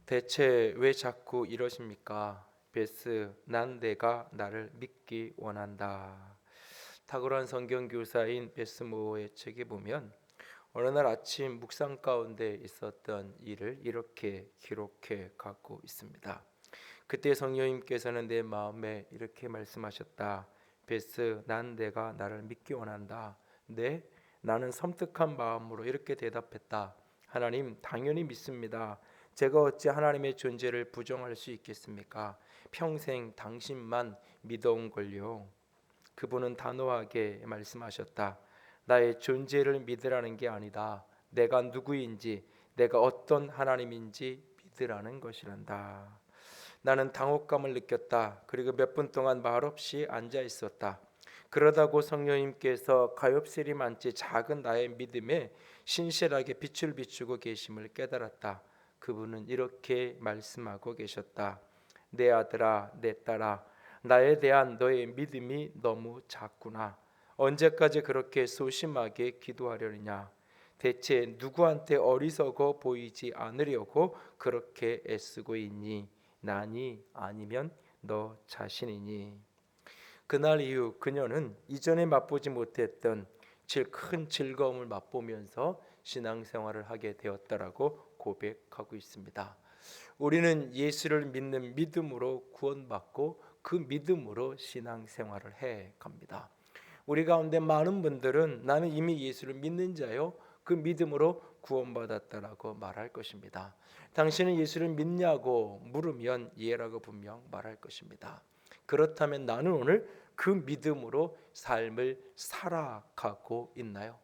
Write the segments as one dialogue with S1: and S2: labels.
S1: 대체 왜 자꾸 이러십니까? 베스, 난 내가 나를 믿기 원한다. 탁월한 성경 교사인 베스 모어의 책에 보면 어느 날 아침 묵상 가운데 있었던 일을 이렇게 기록해 갖고 있습니다. 그때 성령님께서는 내 마음에 이렇게 말씀하셨다. 베스, 난 내가 나를 믿기 원한다. 네, 나는 섬뜩한 마음으로 이렇게 대답했다. 하나님, 당연히 믿습니다. 제가 어찌 하나님의 존재를 부정할 수 있겠습니까? 평생 당신만 믿어온 걸요. 그분은 단호하게 말씀하셨다. 나의 존재를 믿으라는 게 아니다. 내가 누구인지, 내가 어떤 하나님인지 믿으라는 것이란다. 나는 당혹감을 느꼈다. 그리고 몇 분 동안 말없이 앉아 있었다. 그러다고 성령님께서 가엾으리 많지 작은 나의 믿음에 신실하게 빛을 비추고 계심을 깨달았다. 그분은 이렇게 말씀하고 계셨다. 내 아들아, 내 딸아, 나에 대한 너의 믿음이 너무 작구나. 언제까지 그렇게 소심하게 기도하려느냐? 대체 누구한테 어리석어 보이지 않으려고 그렇게 애쓰고 있니? 나니 아니면 너 자신이니? 그날 이후 그녀는 이전에 맛보지 못했던 제일 큰 즐거움을 맛보면서 신앙생활을 하게 되었다라고 고백하고 있습니다. 우리는 예수를 믿는 믿음으로 구원받고 그 믿음으로 신앙생활을 해 갑니다. 우리 가운데 많은 분들은 나는 이미 예수를 믿는 자요, 그 믿음으로 구원받았다라고 말할 것입니다. 당신은 예수를 믿냐고 물으면 예라고 분명 말할 것입니다. 그렇다면 나는 오늘 그 믿음으로 삶을 살아가고 있나요?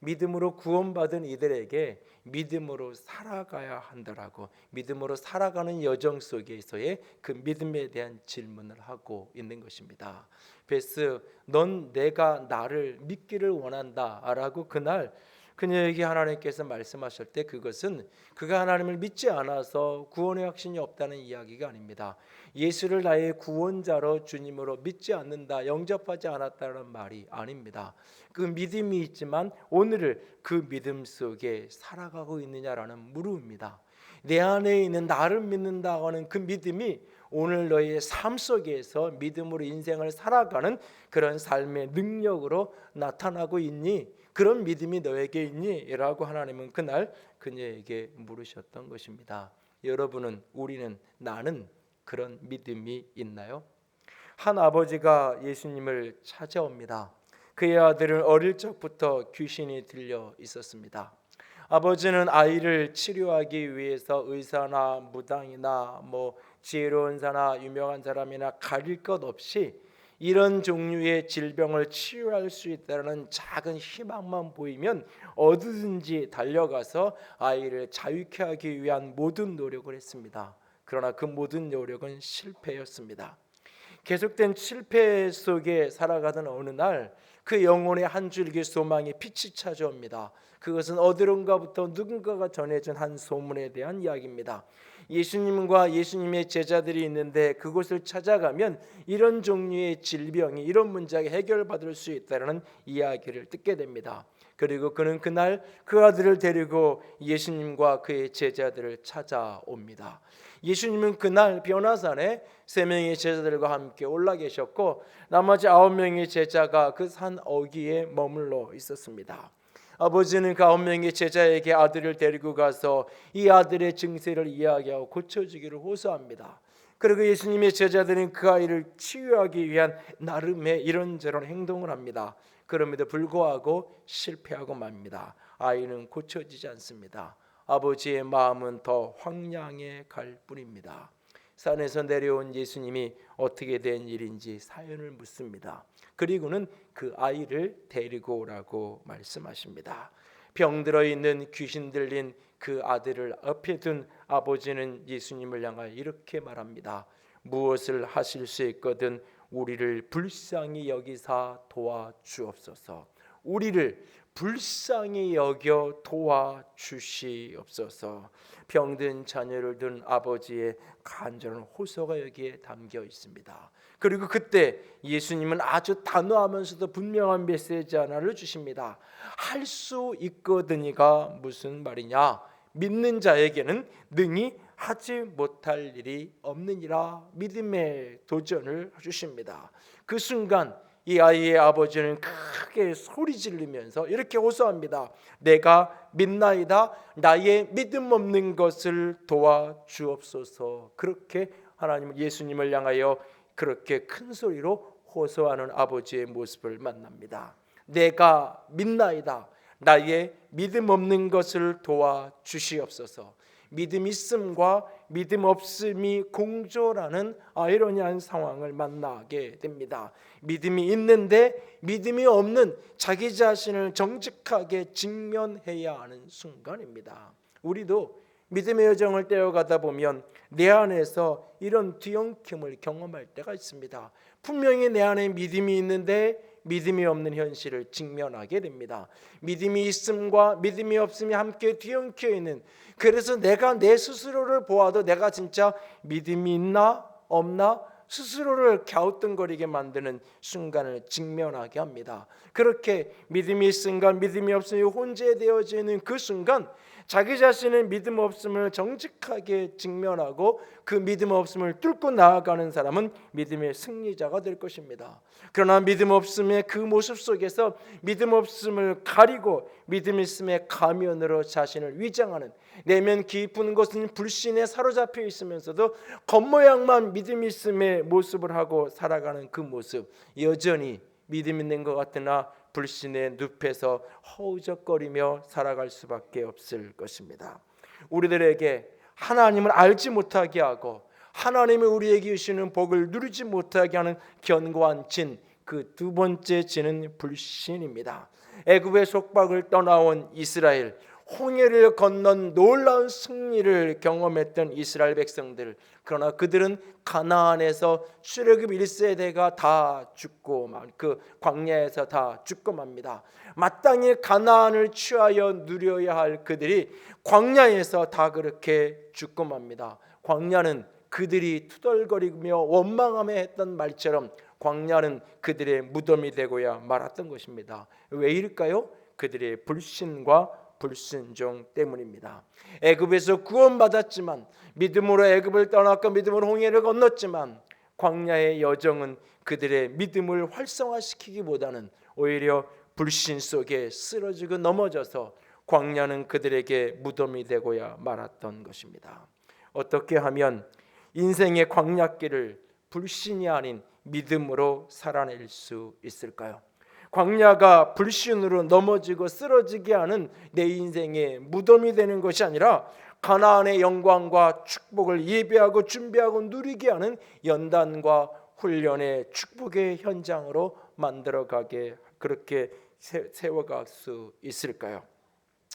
S1: 믿음으로 구원받은 이들에게 믿음으로 살아가야 한다라고, 믿음으로 살아가는 여정 속에서의 그 믿음에 대한 질문을 하고 있는 것입니다. 베스, 넌 내가 나를 믿기를 원한다라고 그날 그녀에게 하나님께서 말씀하실 때 그것은 그가 하나님을 믿지 않아서 구원의 확신이 없다는 이야기가 아닙니다. 예수를 나의 구원자로 주님으로 믿지 않는다, 영접하지 않았다는 말이 아닙니다. 그 믿음이 있지만 오늘을 그 믿음 속에 살아가고 있느냐라는 물음입니다. 내 안에 있는 나를 믿는다고 하는 그 믿음이 오늘 너의 삶 속에서 믿음으로 인생을 살아가는 그런 삶의 능력으로 나타나고 있니? 그런 믿음이 너에게 있니? 라고 하나님은 그날 그녀에게 물으셨던 것입니다. 여러분은, 우리는, 나는 그런 믿음이 있나요? 한 아버지가 예수님을 찾아옵니다. 그의 아들은 어릴 적부터 귀신이 들려 있었습니다. 아버지는 아이를 치료하기 위해서 의사나 무당이나 지혜로운 사나 유명한 사람이나 가릴 것 없이 이런 종류의 질병을 치유할 수 있다는 작은 희망만 보이면 어디든지 달려가서 아이를 자유케 하기 위한 모든 노력을 했습니다. 그러나 그 모든 노력은 실패였습니다. 계속된 실패 속에 살아가던 어느 날 그 영혼의 한 줄기 소망의 빛이 찾아옵니다. 그것은 어디론가부터 누군가가 전해준 한 소문에 대한 이야기입니다. 예수님과 예수님의 제자들이 있는데 그곳을 찾아가면 이런 종류의 질병이, 이런 문제가 해결받을 수 있다는 이야기를 듣게 됩니다. 그리고 그는 그날 그 아들을 데리고 예수님과 그의 제자들을 찾아옵니다. 예수님은 그날 변화산에 3명의 제자들과 함께 올라 계셨고 나머지 9명의 제자가 그 산 어귀에 머물러 있었습니다. 아버지는 그 9명의 제자에게 아들을 데리고 가서 이 아들의 증세를 이야기하고 고쳐주기를 호소합니다. 그리고 예수님의 제자들은 그 아이를 치유하기 위한 나름의 이런저런 행동을 합니다. 그럼에도 불구하고 실패하고 맙니다. 아이는 고쳐지지 않습니다. 아버지의 마음은 더 황량해 갈 뿐입니다. 산에서 내려온 예수님이 어떻게 된 일인지 사연을 묻습니다. 그리고는 그 아이를 데리고 오라고 말씀하십니다. 병들어 있는 귀신 들린 그 아들을 앞에 둔 아버지는 예수님을 향하여 이렇게 말합니다. 무엇을 하실 수 있거든 우리를 불쌍히 여기사 도와주옵소서. 우리를 불쌍히 여겨 도와주시옵소서. 병든 자녀를 둔 아버지의 간절한 호소가 여기에 담겨 있습니다. 그리고 그때 예수님은 아주 단호하면서도 분명한 메시지 하나를 주십니다. 할 수 있거든이가 무슨 말이냐? 믿는 자에게는 능히 하지 못할 일이 없느니라. 믿음의 도전을 주십니다. 그 순간 이 아이의 아버지는 크게 소리 지르면서 이렇게 호소합니다. 내가 믿나이다. 나의 믿음 없는 것을 도와주옵소서. 그렇게 하나님 예수님을 향하여 그렇게 큰 소리로 호소하는 아버지의 모습을 만납니다. 내가 믿나이다. 나의 믿음 없는 것을 도와주시옵소서. 믿음 있음과 믿음 없음이 공존하는 아이러니한 상황을 만나게 됩니다. 믿음이 있는데 믿음이 없는 자기 자신을 정직하게 직면해야 하는 순간입니다. 우리도 믿음의 여정을 떼어가다 보면 내 안에서 이런 뒤엉킴을 경험할 때가 있습니다. 분명히 내 안에 믿음이 있는데 믿음이 없는 현실을 직면하게 됩니다. 믿음이 있음과 믿음이 없음이 함께 뒤엉켜 있는, 그래서 내가 내 스스로를 보아도 내가 진짜 믿음이 있나 없나 스스로를 갸우뚱거리게 만드는 순간을 직면하게 합니다. 그렇게 믿음이 있음과 믿음이 없음이 혼재되어지는 그 순간 자기 자신의 믿음 없음을 정직하게 직면하고 그 믿음 없음을 뚫고 나아가는 사람은 믿음의 승리자가 될 것입니다. 그러나 믿음 없음의 그 모습 속에서 믿음 없음을 가리고 믿음 있음의 가면으로 자신을 위장하는, 내면 깊은 곳은 불신에 사로잡혀 있으면서도 겉모양만 믿음 있음의 모습을 하고 살아가는 그 모습, 여전히 믿음 있는 것 같으나 불신의 늪에서 허우적거리며 살아갈 수밖에 없을 것입니다. 우리들에게 하나님을 알지 못하게 하고 하나님이 우리에게 주시는 복을 누리지 못하게 하는 견고한 진, 그 두 번째 진은 불신입니다. 애굽의 속박을 떠나온 이스라엘, 홍해를 건넌 놀라운 승리를 경험했던 이스라엘 백성들, 그러나 그들은 가나안에서 출애굽 1세대가 다 죽고 그 광야에서 다 죽고 맙니다. 마땅히 가나안을 취하여 누려야 할 그들이 광야에서 다 그렇게 죽고 맙니다. 광야는 그들이 투덜거리며 원망하며 했던 말처럼 광야는 그들의 무덤이 되고야 말았던 것입니다. 왜 이럴까요? 그들의 불신과 불순종 때문입니다. 애굽에서 구원받았지만, 믿음으로 애굽을 떠났고 믿음으로 홍해를 건넜지만, 광야의 여정은 그들의 믿음을 활성화시키기보다는 오히려 불신 속에 쓰러지고 넘어져서 광야는 그들에게 무덤이 되고야 말았던 것입니다. 어떻게 하면 인생의 광야길을 불신이 아닌 믿음으로 살아낼 수 있을까요? 광야가 불신으로 넘어지고 쓰러지게 하는 내 인생의 무덤이 되는 것이 아니라 가나안의 영광과 축복을 예배하고 준비하고 누리게 하는 연단과 훈련의 축복의 현장으로 만들어가게, 그렇게 세워갈 수 있을까요?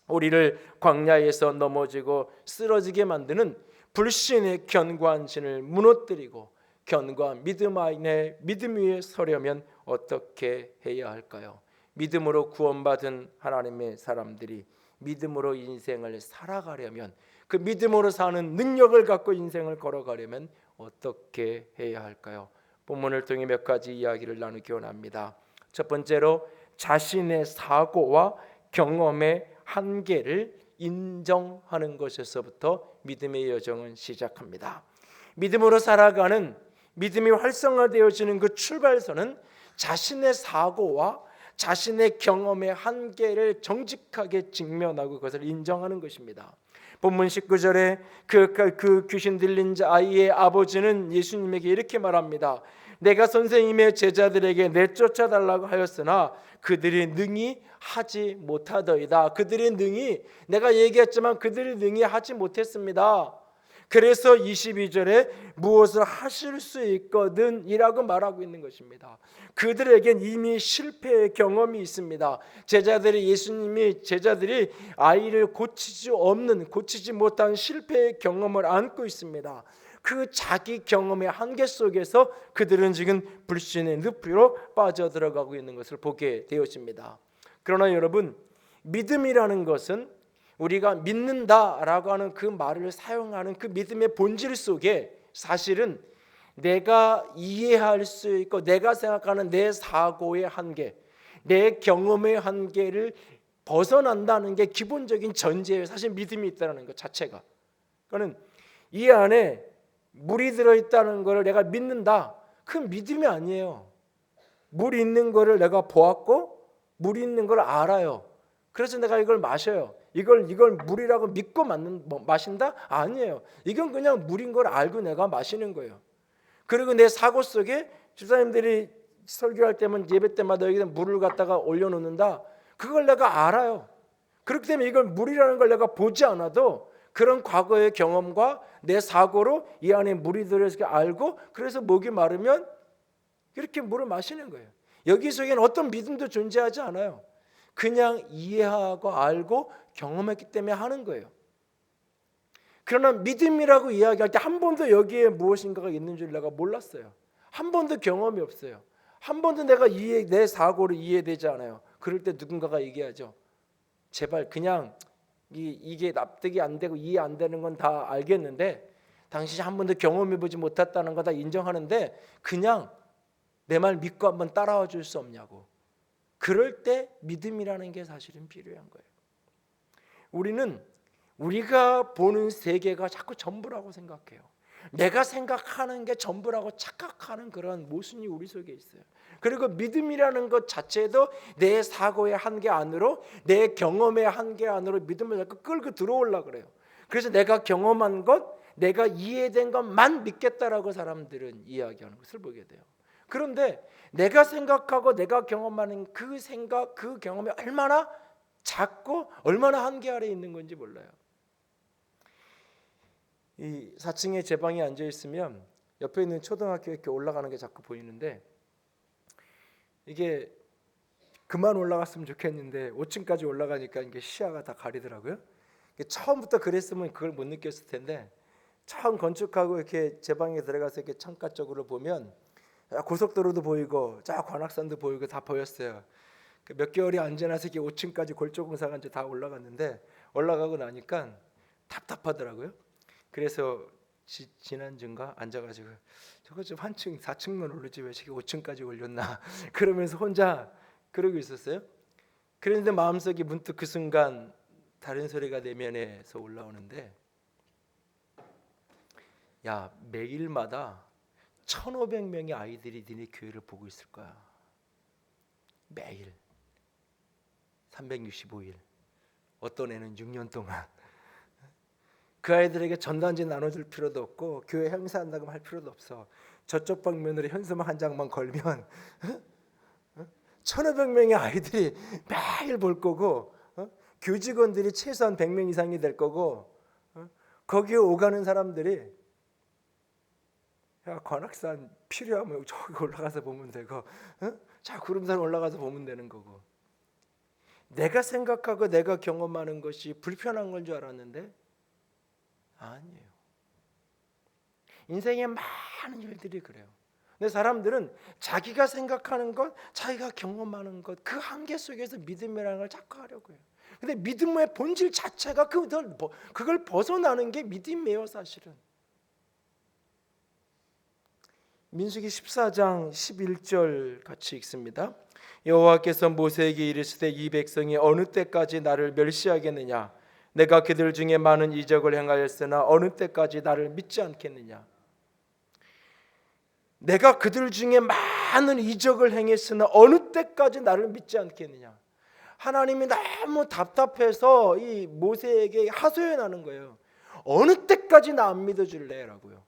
S1: 우리를 광야에서 넘어지고 쓰러지게 만드는 불신의 견고한 진을 무너뜨리고 견고한 믿음 안에 믿음 위에 서려면 어떻게 해야 할까요? 믿음으로 구원받은 하나님의 사람들이 믿음으로 인생을 살아가려면, 그 믿음으로 사는 능력을 갖고 인생을 걸어가려면 어떻게 해야 할까요? 본문을 통해 몇 가지 이야기를 나누기 원합니다. 첫 번째로 자신의 사고와 경험의 한계를 인정하는 것에서부터 믿음의 여정은 시작합니다. 믿음으로 살아가는, 믿음이 활성화되어지는 그 출발선은 자신의 사고와 자신의 경험의 한계를 정직하게 직면하고 그것을 인정하는 것입니다. 본문 19절에 그 귀신 들린 자 아이의 아버지는 예수님에게 이렇게 말합니다. 내가 선생님의 제자들에게 내쫓아달라고 하였으나 그들이 능히 하지 못하더이다. 그들이 능히, 내가 얘기했지만 그들이 능히 하지 못했습니다. 그래서 22절에 무엇을 하실 수 있거든 이라고 말하고 있는 것입니다. 그들에겐 이미 실패의 경험이 있습니다. 제자들이 아이를 고치지 못한 실패의 경험을 안고 있습니다. 그 자기 경험의 한계 속에서 그들은 지금 불신의 늪으로 빠져들어가고 있는 것을 보게 되어집니다. 그러나 여러분, 믿음이라는 것은 우리가 믿는다라고 하는 그 말을 사용하는 그 믿음의 본질 속에 사실은 내가 이해할 수 있고 내가 생각하는 내 사고의 한계, 내 경험의 한계를 벗어난다는 게 기본적인 전제예요. 사실 믿음이 있다는 것 자체가. 그러니까 이 안에 물이 들어있다는 것을 내가 믿는다. 그 믿음이 아니에요. 물 있는 거를 내가 보았고 물 있는 걸 알아요. 그래서 내가 이걸 마셔요. 이걸 물이라고 믿고 마신다? 아니에요. 이건 그냥 물인 걸 알고 내가 마시는 거예요. 그리고 내 사고 속에 집사님들이 설교할 때면 예배 때마다 여기다 물을 갖다가 올려놓는다. 그걸 내가 알아요. 그렇기 때문에 이걸 물이라는 걸 내가 보지 않아도 그런 과거의 경험과 내 사고로 이 안에 물이 들어있을 알고 그래서 목이 마르면 이렇게 물을 마시는 거예요. 여기 속에는 어떤 믿음도 존재하지 않아요. 그냥 이해하고 알고 경험했기 때문에 하는 거예요. 그러나 믿음이라고 이야기할 때 한 번도 여기에 무엇인가가 있는 줄 내가 몰랐어요. 한 번도 경험이 없어요. 한 번도 내가 내 사고를 이해되지 않아요. 그럴 때 누군가가 얘기하죠. 제발 그냥 이게 납득이 안 되고 이해 안 되는 건 다 알겠는데 당신이 한 번도 경험해보지 못했다는 거 다 인정하는데 그냥 내 말 믿고 한번 따라와 줄 수 없냐고. 그럴 때 믿음이라는 게 사실은 필요한 거예요. 우리는 우리가 보는 세계가 자꾸 전부라고 생각해요. 내가 생각하는 게 전부라고 착각하는 그런 모순이 우리 속에 있어요. 그리고 믿음이라는 것 자체도 내 사고의 한계 안으로 내 경험의 한계 안으로 믿음을 자꾸 끌고 들어오려고 그래요. 그래서 내가 경험한 것, 내가 이해된 것만 믿겠다라고 사람들은 이야기하는 것을 보게 돼요. 그런데 내가 생각하고 내가 경험하는 그 생각, 그 경험이 얼마나 작고 얼마나 한계 아래에 있는 건지 몰라요. 이 4층에 제 방에 앉아 있으면 옆에 있는 초등학교 이렇게 올라가는 게 자꾸 보이는데 이게 그만 올라갔으면 좋겠는데 5층까지 올라가니까 이게 시야가 다 가리더라고요. 처음부터 그랬으면 그걸 못 느꼈을 텐데 처음 건축하고 이렇게 제 방에 들어가서 이렇게 창가 쪽으로 보면 고속도로도 보이고 저 관악산도 보이고 다 보였어요. 몇 개월이 안 지나서 이렇게 5층까지 골조공사가 이제 다 올라갔는데 올라가고 나니까 답답하더라고요. 그래서 지난주인가 앉아가지고 저거 좀 한 층 4층만 오르지 왜 저게 5층까지 올렸나 그러면서 혼자 그러고 있었어요. 그런데 마음속에 문득 그 순간 다른 소리가 내면에서 올라오는데 야 매일마다 1,500명의 아이들이 니네 교회를 보고 있을 거야. 매일 365일 어떤 애는 6년 동안 그 아이들에게 전단지 나눠줄 필요도 없고 교회 행사한다고 할 필요도 없어. 저쪽 방면으로 현수막 한 장만 걸면 1,500명의 아이들이 매일 볼 거고 교직원들이 최소한 100명 이상이 될 거고 거기에 오가는 사람들이 야 관악산 필요하면 저기 올라가서 보면 되고 자 구름산 올라가서 보면 되는 거고 내가 생각하고 내가 경험하는 것이 불편한 건 줄 알았는데 아니에요. 인생에 많은 일들이 그래요. 근데 사람들은 자기가 생각하는 것, 자기가 경험하는 것, 그 한계 속에서 믿음이라는 걸 자꾸 하려고 해요. 근데 믿음의 본질 자체가 그걸 벗어나는 게 믿음이에요, 사실은. 민수기 14장 11절 같이 읽습니다. 여호와께서 모세에게 이르시되 이 백성이 어느 때까지 나를 멸시하겠느냐? 내가 그들 중에 많은 이적을 행하였으나 어느 때까지 나를 믿지 않겠느냐? 내가 그들 중에 많은 이적을 행했으나 어느 때까지 나를 믿지 않겠느냐? 하나님이 너무 답답해서 이 모세에게 하소연하는 거예요. 어느 때까지 나 안 믿어줄래? 라고요.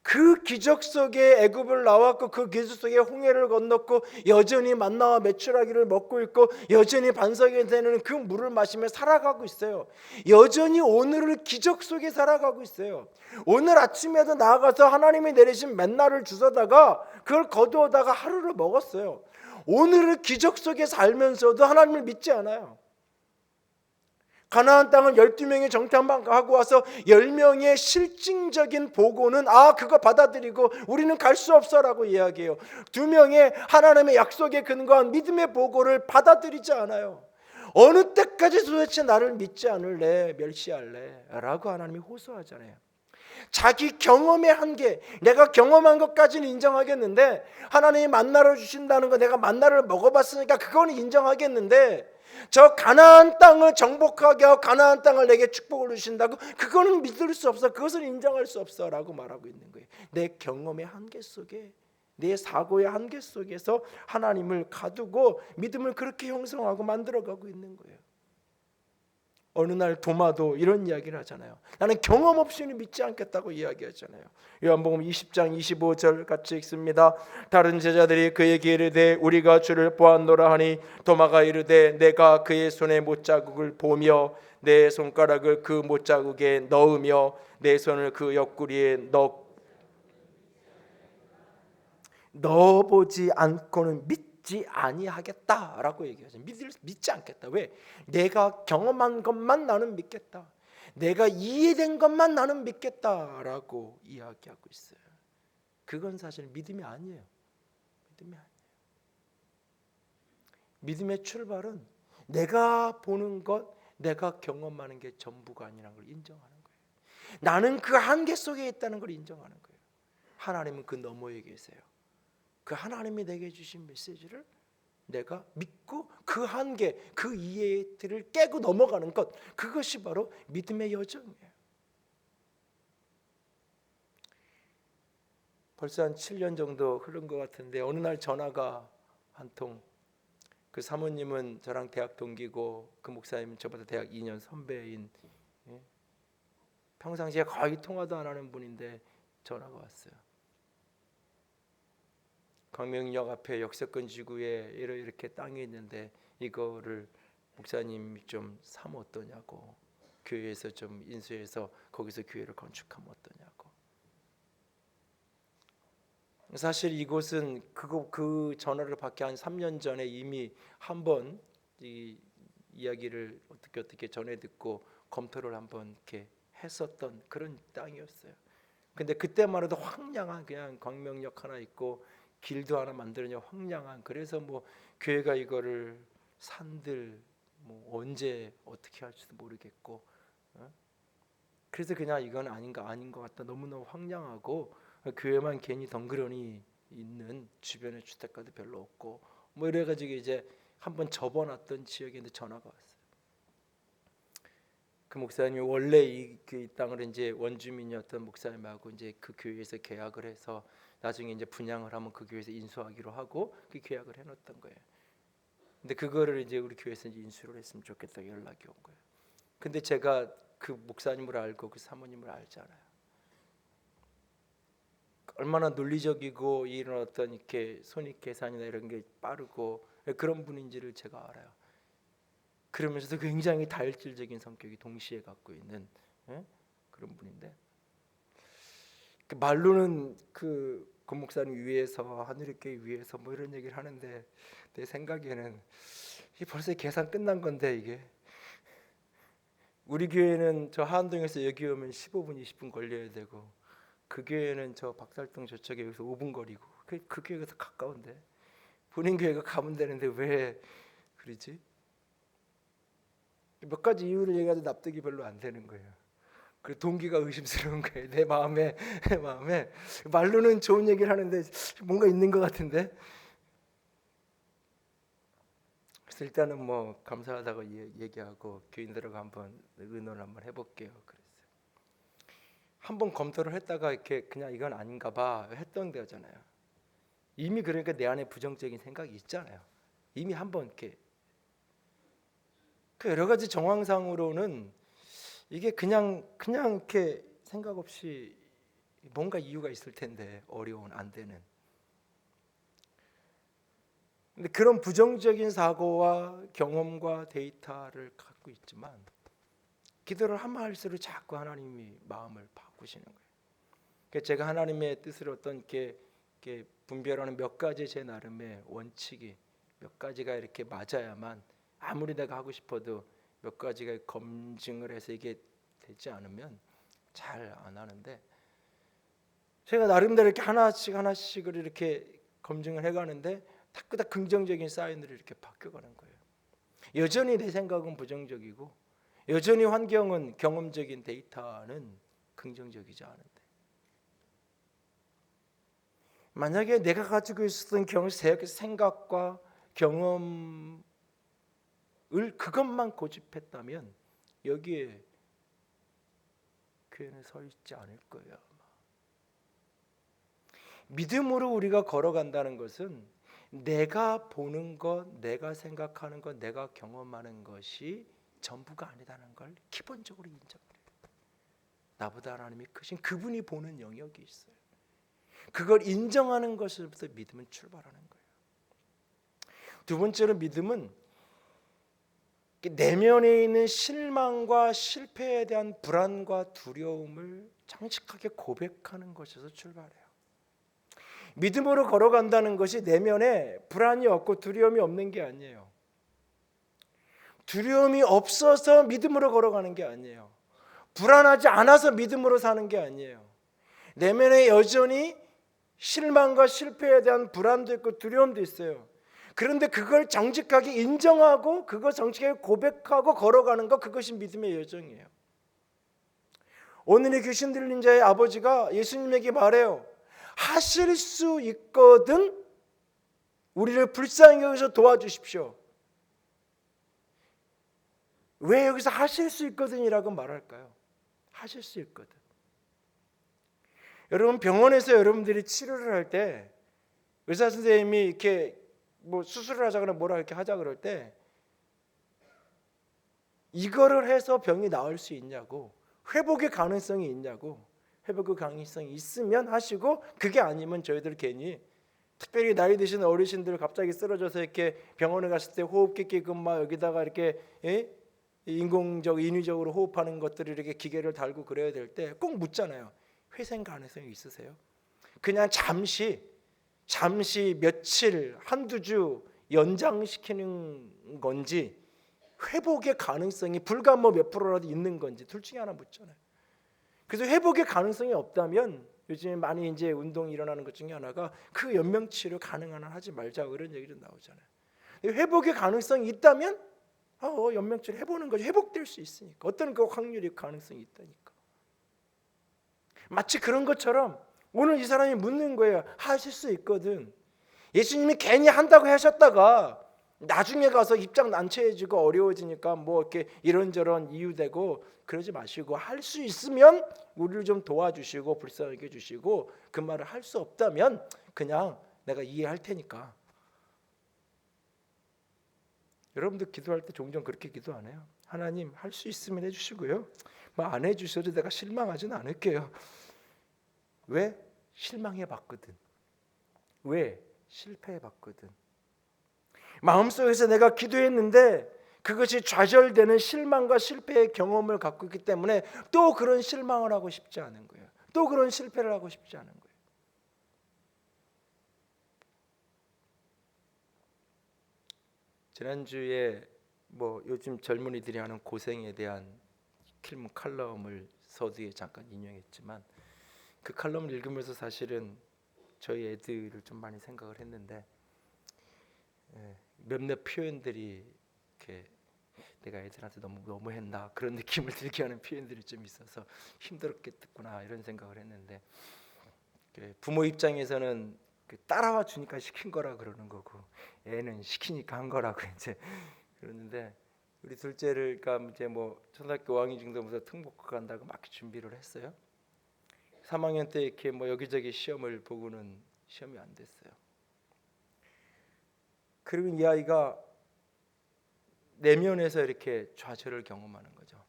S1: 그 기적 속에 애굽을 나왔고 그 기적 속에 홍해를 건넜고 여전히 만나와 메추라기를 먹고 있고 여전히 반석이 되는 그 물을 마시며 살아가고 있어요. 여전히 오늘을 기적 속에 살아가고 있어요. 오늘 아침에도 나아가서 하나님이 내리신 맨나를 주워다가 그걸 거두어다가 하루를 먹었어요. 오늘을 기적 속에 살면서도 하나님을 믿지 않아요. 가나안 땅을 12명이 정탐하고 와서 10명의 실증적인 보고는 그거 받아들이고 우리는 갈 수 없어라고 이야기해요. 2명의 하나님의 약속에 근거한 믿음의 보고를 받아들이지 않아요. 어느 때까지 도대체 나를 믿지 않을래? 멸시할래? 라고 하나님이 호소하잖아요. 자기 경험의 한계, 내가 경험한 것까지는 인정하겠는데 하나님이 만나를 주신다는 거 내가 만나를 먹어봤으니까 그거는 인정하겠는데 저 가나안 땅을 정복하게 하고 가나안 땅을 내게 축복을 주신다고, 그거는 믿을 수 없어, 그것은 인정할 수 없어 라고 말하고 있는 거예요. 내 경험의 한계 속에, 내 사고의 한계 속에서 하나님을 가두고 믿음을 그렇게 형성하고 만들어가고 있는 거예요. 어느 날 도마도 이런 이야기를 하잖아요. 나는 경험 없이는 믿지 않겠다고 이야기하잖아요. 요한복음 20장 25절 같이 읽습니다. 다른 제자들이 그에게 이르되 우리가 주를 보았노라 하니 도마가 이르되 내가 그의 손에 못자국을 보며 내 손가락을 그 못자국에 넣으며 내 손을 그 옆구리에 넣어보지 않고는 믿지 아니하겠다라고 얘기하죠. 믿지 않겠다. 왜? 내가 경험한 것만 나는 믿겠다. 내가 이해된 것만 나는 믿겠다라고 이야기하고 있어요. 그건 사실 믿음이 아니에요. 믿음이 아니에요. 믿음의 출발은 내가 보는 것, 내가 경험하는 게 전부가 아니라는 걸 인정하는 거예요. 나는 그 한계 속에 있다는 걸 인정하는 거예요. 하나님은 그 너머에 계세요. 그 하나님이 내게 주신 메시지를 내가 믿고 그 한계, 그 이해들을 깨고 넘어가는 것, 그것이 바로 믿음의 여정이에요. 벌써 한 7년 정도 흐른 것 같은데 어느 날 전화가 한 통. 그 사모님은 저랑 대학 동기고 그 목사님은 저보다 대학 2년 선배인, 평상시에 거의 통화도 안 하는 분인데 전화가 왔어요. 광명역 앞에 역세권 지구에 이렇게 땅이 있는데 이거를 목사님이 좀 사면 어떠냐고, 교회에서 좀 인수해서 거기서 교회를 건축하면 어떠냐고. 사실 이곳은 그 전화를 받기 한 3년 전에 이미 한번 이 이야기를 어떻게 전해 듣고 검토를 한번 이렇게 했었던 그런 땅이었어요. 근데 그때만 해도 황량한 그냥 광명역 하나 있고 길도 하나 만들었냐, 황량한. 그래서 뭐 교회가 이거를 산들 뭐 언제 어떻게 할지도 모르겠고, 그래서 그냥 이건 아닌 것 같다. 너무너무 황량하고 교회만 괜히 덩그러니 있는 주변에 주택가도 별로 없고 뭐 이래가지고 이제 한번 접어놨던 지역인데 전화가 왔어요. 그 목사님이 원래 이 땅을 이제 원주민이었던 목사님하고 이제 그 교회에서 계약을 해서 나중에 이제 분양을 하면 그 교회에서 인수하기로 하고 그 계약을 해놨던 거예요. 근데 그거를 이제 우리 교회에서 이제 인수를 했으면 좋겠다 연락이 온 거예요. 근데 제가 그 목사님을 알고 그 사모님을 알잖아요. 얼마나 논리적이고 이런 어떤 이렇게 손익 계산이나 이런 게 빠르고 그런 분인지를 제가 알아요. 그러면서도 굉장히 다혈질적인 성격이 동시에 갖고 있는, 그런 분인데, 그 말로는 그 목사님 위에서 하늘교회 위에서 뭐 이런 얘기를 하는데 내 생각에는 이게 벌써 계산 끝난 건데, 이게 우리 교회는 저 하안동에서 여기 오면 15분 20분 걸려야 되고 그 교회는 저 박살동 저쪽에 여기서 5분 거리고 그 교회가 더 가까운데 본인 교회가 가면 되는데 왜 그러지? 몇 가지 이유를 얘기해도 납득이 별로 안 되는 거예요. 그 동기가 의심스러운 거예요. 내 마음에 말로는 좋은 얘기를 하는데 뭔가 있는 것 같은데. 그래서 일단은 뭐 감사하다고 얘기하고 교인들하고 한번 의논을 한번 해볼게요. 그랬어요. 한번 검토를 했다가 이렇게 그냥 이건 아닌가 봐 했던 데잖아요. 이미 그러니까 내 안에 부정적인 생각이 있잖아요. 이미 한번 이렇게 그 여러 가지 정황상으로는 이게 그냥 이렇게 생각 없이 뭔가 이유가 있을 텐데 어려운 안 되는. 근데 그런 부정적인 사고와 경험과 데이터를 갖고 있지만 기도를 하면 할수록 자꾸 하나님이 마음을 바꾸시는 거예요. 그래서 제가 하나님의 뜻을 어떤 이렇게 분별하는 몇 가지 제 나름의 원칙이 몇 가지가 이렇게 맞아야만 아무리 내가 하고 싶어도 몇 가지가 검증을 해서 이게 되지 않으면 잘 안 하는데, 제가 나름대로 이렇게 하나씩을 이렇게 검증을 해가는데 자꾸 다 긍정적인 사인으로 이렇게 바뀌어가는 거예요. 여전히 내 생각은 부정적이고 여전히 환경은 경험적인 데이터는 긍정적이지 않은데, 만약에 내가 가지고 있었던 생각과 경험을 그것만 고집했다면 여기에 교회는 서 있지 않을 거예요. 아마. 믿음으로 우리가 걸어간다는 것은 내가 보는 것, 내가 생각하는 것, 내가 경험하는 것이 전부가 아니다는 걸 기본적으로 인정해요. 나보다 하나님이 크신 그분이 보는 영역이 있어요. 그걸 인정하는 것에서부터 믿음은 출발하는 거예요. 두 번째로 믿음은 내면에 있는 실망과 실패에 대한 불안과 두려움을 정직하게 고백하는 것에서 출발해요. 믿음으로 걸어간다는 것이 내면에 불안이 없고 두려움이 없는 게 아니에요. 두려움이 없어서 믿음으로 걸어가는 게 아니에요. 불안하지 않아서 믿음으로 사는 게 아니에요. 내면에 여전히 실망과 실패에 대한 불안도 있고 두려움도 있어요. 그런데 그걸 정직하게 인정하고 그걸 정직하게 고백하고 걸어가는 것, 그것이 믿음의 여정이에요. 오늘의 귀신 들린 자의 아버지가 예수님에게 말해요. 하실 수 있거든 우리를 불쌍히 여기서 도와주십시오. 왜 여기서 하실 수 있거든이라고 말할까요? 하실 수 있거든. 여러분, 병원에서 여러분들이 치료를 할 때 의사 선생님이 이렇게 뭐 수술을 하자거나 뭐라 이렇게 하자 그럴 때 이거를 해서 병이 나을 수 있냐고, 회복의 가능성이 있냐고, 회복의 가능성이 있으면 하시고 그게 아니면 저희들 괜히 특별히 나이 드신 어르신들 갑자기 쓰러져서 이렇게 병원에 갔을 때 호흡기 끼고 막 여기다가 이렇게 인위적으로 호흡하는 것들을 이렇게 기계를 달고 그래야 될 때 꼭 묻잖아요. 회생 가능성이 있으세요? 그냥 잠시 며칠 한두 주 연장시키는 건지 회복의 가능성이 불과 뭐 몇 프로라도 있는 건지 둘 중에 하나 묻잖아요. 그래서 회복의 가능성이 없다면 요즘에 많이 이제 운동이 일어나는 것 중에 하나가 그 연명치료 가능한 한 하지 말자 그런 얘기도 나오잖아요. 회복의 가능성이 있다면 연명치료 해보는 거죠. 회복될 수 있으니까. 어떤 그 확률이 가능성이 있다니까. 마치 그런 것처럼 오늘 이 사람이 묻는 거예요. 하실 수 있거든. 예수님이 괜히 한다고 하셨다가 나중에 가서 입장 난처해지고 어려워지니까 뭐 이렇게 이런저런 이유되고 그러지 마시고 할 수 있으면 우리를 좀 도와주시고 불쌍하게 해주시고 그 말을 할 수 없다면 그냥 내가 이해할 테니까. 여러분들 기도할 때 종종 그렇게 기도 안 해요? 하나님 할 수 있으면 해주시고요. 뭐 안 해주셔도 내가 실망하지는 않을게요. 왜? 실망해봤거든. 왜? 실패해봤거든. 마음속에서 내가 기도했는데 그것이 좌절되는 실망과 실패의 경험을 갖고 있기 때문에 또 그런 실망을 하고 싶지 않은 거예요. 또 그런 실패를 하고 싶지 않은 거예요. 지난주에 뭐 요즘 젊은이들이 하는 고생에 대한 칼럼을 서두에 잠깐 인용했지만 그 칼럼을 읽으면서 사실은 저희 애들을 좀 많이 생각을 했는데 몇몇 표현들이 이렇게 내가 애들한테 너무했나 그런 느낌을 들게 하는 표현들이 좀 있어서 힘들었겠구나 이런 생각을 했는데 부모 입장에서는 따라와 주니까 시킨 거라 그러는 거고 애는 시키니까 한 거라고 이제 그러는데 우리 둘째를 이제 뭐 초등학교 5학년 정도부터 특목고 간다고 막 준비를 했어요. 3학년 때 이렇게 뭐 여기저기 시험을 보고는 시험이 안 됐어요. 그리고 이 아이가 내면에서 이렇게 좌절을 경험하는 거죠.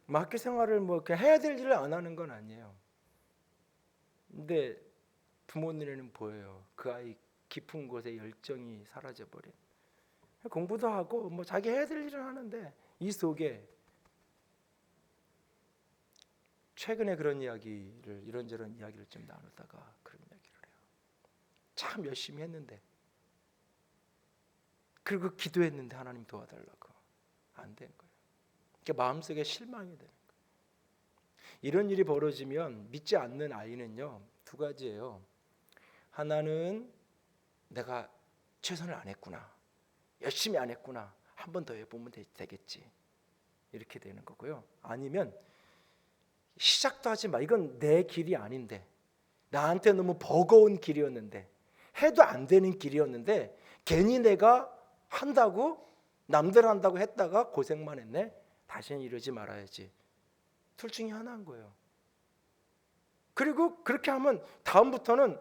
S1: 학교 생활을 뭐 그냥 해야 될 일을 안 하는 건 아니에요. 근데 부모 눈에는 보여요. 그 아이 깊은 곳에 열정이 사라져 버린. 공부도 하고 뭐 자기 해야 될 일을 하는데 이 속에 최근에 그런 이야기를 이런저런 이야기를 좀 나누다가 그런 이야기를 해요. 참 열심히 했는데 그리고 기도했는데 하나님 도와달라고 안 된 거예요. 그러니까 마음속에 실망이 되는 거예요. 이런 일이 벌어지면 믿지 않는 아이는요 두 가지예요. 하나는 내가 최선을 안 했구나, 열심히 안 했구나, 한 번 더 해보면 되겠지 이렇게 되는 거고요. 아니면 시작도 하지 마, 이건 내 길이 아닌데 나한테 너무 버거운 길이었는데 해도 안 되는 길이었는데 괜히 내가 한다고 남들 한다고 했다가 고생만 했네. 다시는 이러지 말아야지. 둘 중에 하나인 거예요. 그리고 그렇게 하면 다음부터는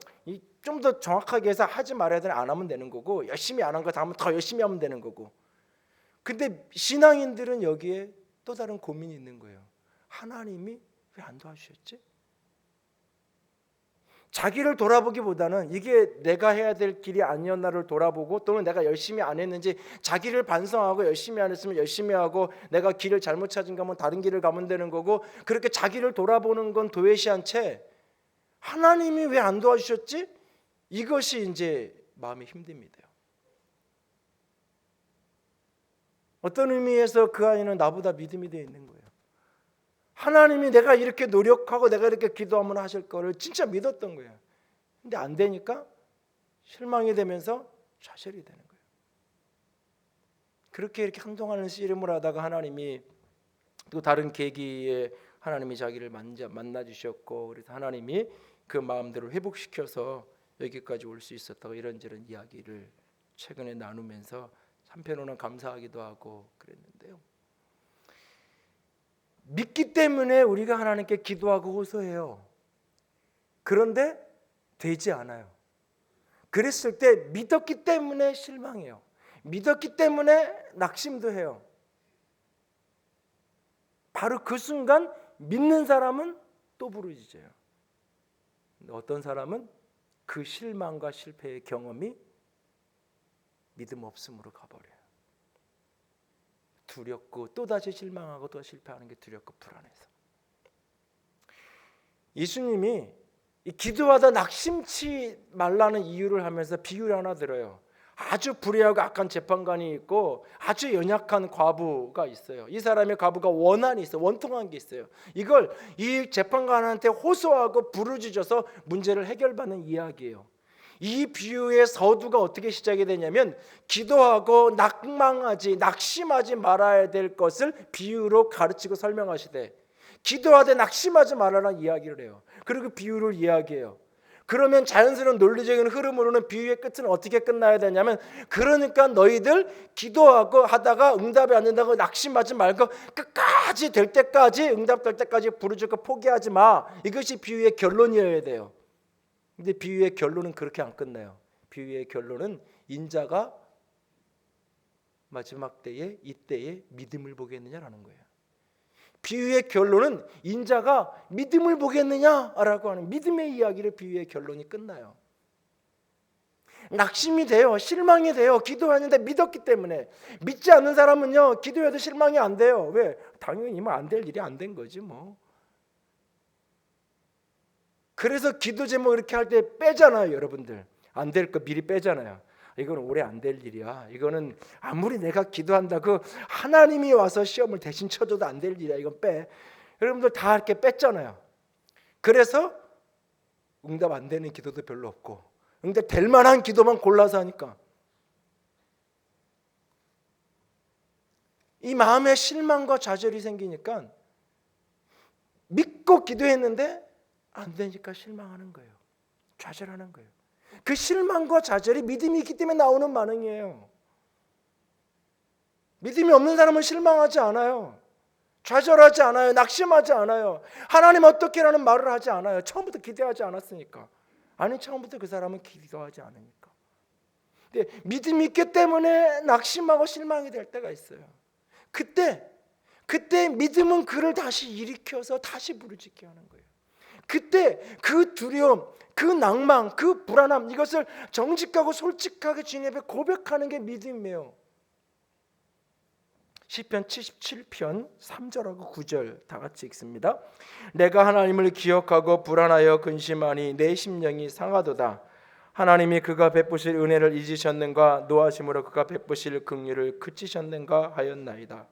S1: 좀 더 정확하게 해서 하지 말아야 되는 안 하면 되는 거고, 열심히 안 한 거 다음은 더 열심히 하면 되는 거고. 근데 신앙인들은 여기에 또 다른 고민이 있는 거예요. 하나님이 왜 안 도와주셨지? 자기를 돌아보기보다는 이게 내가 해야 될 길이 아니었나를 돌아보고, 또는 내가 열심히 안 했는지 자기를 반성하고, 열심히 안 했으면 열심히 하고, 내가 길을 잘못 찾은 거면 다른 길을 가면 되는 거고, 그렇게 자기를 돌아보는 건 도외시한 채 하나님이 왜 안 도와주셨지? 이것이 이제 마음이 힘듭니다. 어떤 의미에서 그 아이는 나보다 믿음이 되어 있는 거예요. 하나님이 내가 이렇게 노력하고 내가 이렇게 기도하면 하실 거를 진짜 믿었던 거예요. 근데 안 되니까 실망이 되면서 좌절이 되는 거예요. 그렇게 이렇게 한동안은 씨름을 하다가 하나님이 또 다른 계기에 하나님이 자기를 만나 주셨고, 그래서 하나님이 그 마음대로 회복시켜서 여기까지 올 수 있었다고 이런저런 이야기를 최근에 나누면서 한편으로는 감사하기도 하고 그랬는데요. 믿기 때문에 우리가 하나님께 기도하고 호소해요. 그런데 되지 않아요. 그랬을 때 믿었기 때문에 실망해요. 믿었기 때문에 낙심도 해요. 바로 그 순간 믿는 사람은 또 부르짖어요. 어떤 사람은 그 실망과 실패의 경험이 믿음 없음으로 가버려요. 두렵고 또다시 실망하고 또 실패하는 게 두렵고 불안해서. 예수님이 이 기도하다 낙심치 말라는 이유를 하면서 비유를 하나 들어요. 아주 불의하고 악한 재판관이 있고 아주 연약한 과부가 있어요. 이 사람의 과부가 원한이 있어요. 원통한 게 있어요. 이걸 이 재판관한테 호소하고 부르짖어서 문제를 해결받는 이야기예요. 이 비유의 서두가 어떻게 시작이 되냐면, 기도하고 낙심하지 말아야 될 것을 비유로 가르치고 설명하시되, 기도하되 낙심하지 말아라는 이야기를 해요. 그리고 비유를 이야기해요. 그러면 자연스러운 논리적인 흐름으로는 비유의 끝은 어떻게 끝나야 되냐면, 그러니까 너희들 기도하고 하다가 응답이 안 된다고 낙심하지 말고 끝까지 될 때까지, 응답될 때까지 부르짖고 포기하지 마. 이것이 비유의 결론이어야 돼요. 근데 비유의 결론은 그렇게 안 끝나요. 비유의 결론은 인자가 마지막 때에 이때에 믿음을 보겠느냐라는 거예요. 비유의 결론은 인자가 믿음을 보겠느냐라고 하는 믿음의 이야기를 비유의 결론이 끝나요. 낙심이 돼요. 실망이 돼요. 기도하는데 믿었기 때문에. 믿지 않는 사람은요, 기도해도 실망이 안 돼요. 왜? 당연히 뭐 안 될 일이 안 된 거지 뭐. 그래서 기도 제목 이렇게 할 때 빼잖아요, 여러분들. 안 될 거 미리 빼잖아요. 이건 올해 안 될 일이야. 이거는 아무리 내가 기도한다고 하나님이 와서 시험을 대신 쳐줘도 안 될 일이야. 이건 빼. 여러분들 다 이렇게 뺐잖아요. 그래서 응답 안 되는 기도도 별로 없고, 응답 될 만한 기도만 골라서 하니까 이 마음에 실망과 좌절이 생기니까 믿고 기도했는데 안 되니까 실망하는 거예요. 좌절하는 거예요. 그 실망과 좌절이 믿음이 있기 때문에 나오는 반응이에요. 믿음이 없는 사람은 실망하지 않아요. 좌절하지 않아요. 낙심하지 않아요. 하나님 어떻게라는 말을 하지 않아요. 처음부터 기대하지 않았으니까. 아니, 처음부터 그 사람은 기도하지 않으니까. 근데 믿음이 있기 때문에 낙심하고 실망이 될 때가 있어요. 그때 믿음은 그를 다시 일으켜서 다시 부르짖게 하는 거예요. 그때 그 두려움, 그 낭만, 그 불안함, 이것을 정직하고 솔직하게 주님 앞에 고백하는 게 믿음이에요. 시편 77편 3절하고 9절 다 같이 읽습니다. 내가 하나님을 기억하고 불안하여 근심하니 내 심령이 상하도다. 하나님이 그가 베푸실 은혜를 잊으셨는가, 노하심으로 그가 베푸실 긍휼을 그치셨는가 하였나이다.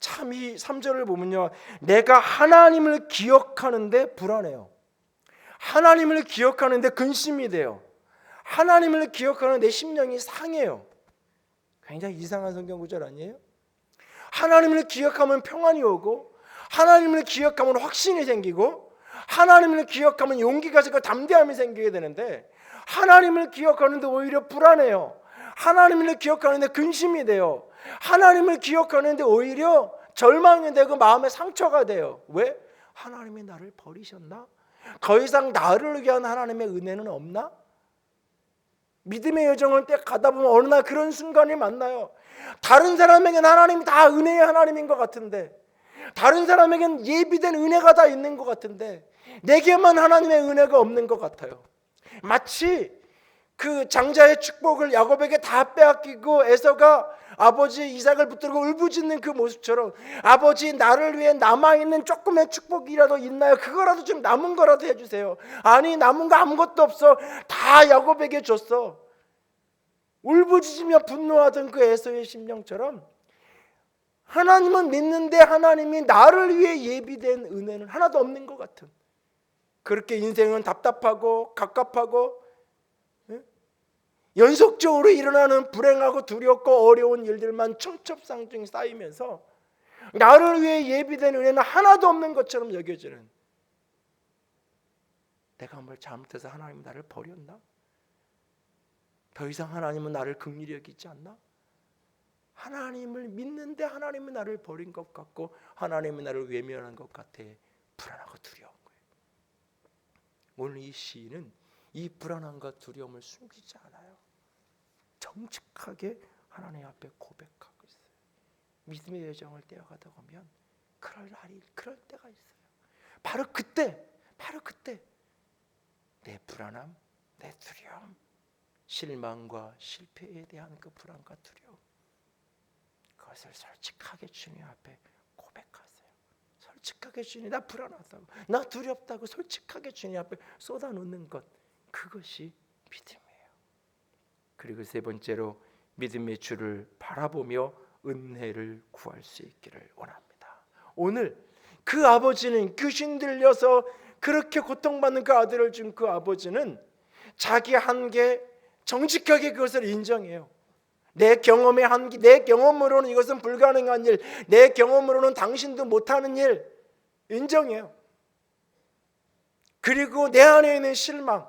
S1: 참 이 3절을 보면요, 내가 하나님을 기억하는데 불안해요. 하나님을 기억하는데 근심이 돼요. 하나님을 기억하는 내 심령이 상해요. 굉장히 이상한 성경 구절 아니에요? 하나님을 기억하면 평안이 오고, 하나님을 기억하면 확신이 생기고, 하나님을 기억하면 용기가 생기고 담대함이 생기게 되는데, 하나님을 기억하는데 오히려 불안해요. 하나님을 기억하는데 근심이 돼요. 하나님을 기억하는데 오히려 절망이 되고 마음에 상처가 돼요. 왜? 하나님이 나를 버리셨나? 더 이상 나를 위한 하나님의 은혜는 없나? 믿음의 여정을 때 가다 보면 어느 날 그런 순간이 만나요. 다른 사람에겐 하나님이 다 은혜의 하나님인 것 같은데, 다른 사람에겐 예비된 은혜가 다 있는 것 같은데, 내게만 하나님의 은혜가 없는 것 같아요. 마치 그 장자의 축복을 야곱에게 다 빼앗기고 에서가 아버지 이삭을 붙들고 울부짖는 그 모습처럼, 아버지 나를 위해 남아있는 조금의 축복이라도 있나요? 그거라도 좀 남은 거라도 해주세요. 아니 남은 거 아무것도 없어. 다 야곱에게 줬어. 울부짖으며 분노하던 그 에서의 심령처럼 하나님은 믿는데 하나님이 나를 위해 예비된 은혜는 하나도 없는 것 같은, 그렇게 인생은 답답하고 갑갑하고 연속적으로 일어나는 불행하고 두렵고 어려운 일들만 청첩상중이 쌓이면서 나를 위해 예비된 은혜는 하나도 없는 것처럼 여겨지는, 내가 뭘 잘못해서 하나님이 나를 버렸나? 더 이상 하나님은 나를 긍휼히 여기지 않나? 하나님을 믿는데 하나님이 나를 버린 것 같고 하나님이 나를 외면한 것 같아 불안하고 두려운 거예요. 오늘 이 시인은 이 불안함과 두려움을 숨기지 않아요. 정직하게 하나님 앞에 고백하고 있어요. 믿음의 여정을 떼어가다 보면 그럴 때가 있어요. 바로 그때 내 불안함, 내 두려움, 실망과 실패에 대한 그 불안과 두려움, 그것을 솔직하게 주님 앞에 고백하세요. 솔직하게 주님, 나 불안하다고, 나 두렵다고 솔직하게 주님 앞에 쏟아놓는 것, 그것이 믿음이에요. 그리고 세 번째로 믿음의 주를 바라보며 은혜를 구할 수 있기를 원합니다. 오늘 그 아버지는 귀신 들려서 그렇게 고통받는 그 아들을 준 그 아버지는 자기 한계 정직하게 그것을 인정해요. 내 경험의 한계, 내 경험으로는 이것은 불가능한 일, 내 경험으로는 당신도 못하는 일 인정해요. 그리고 내 안에 있는 실망,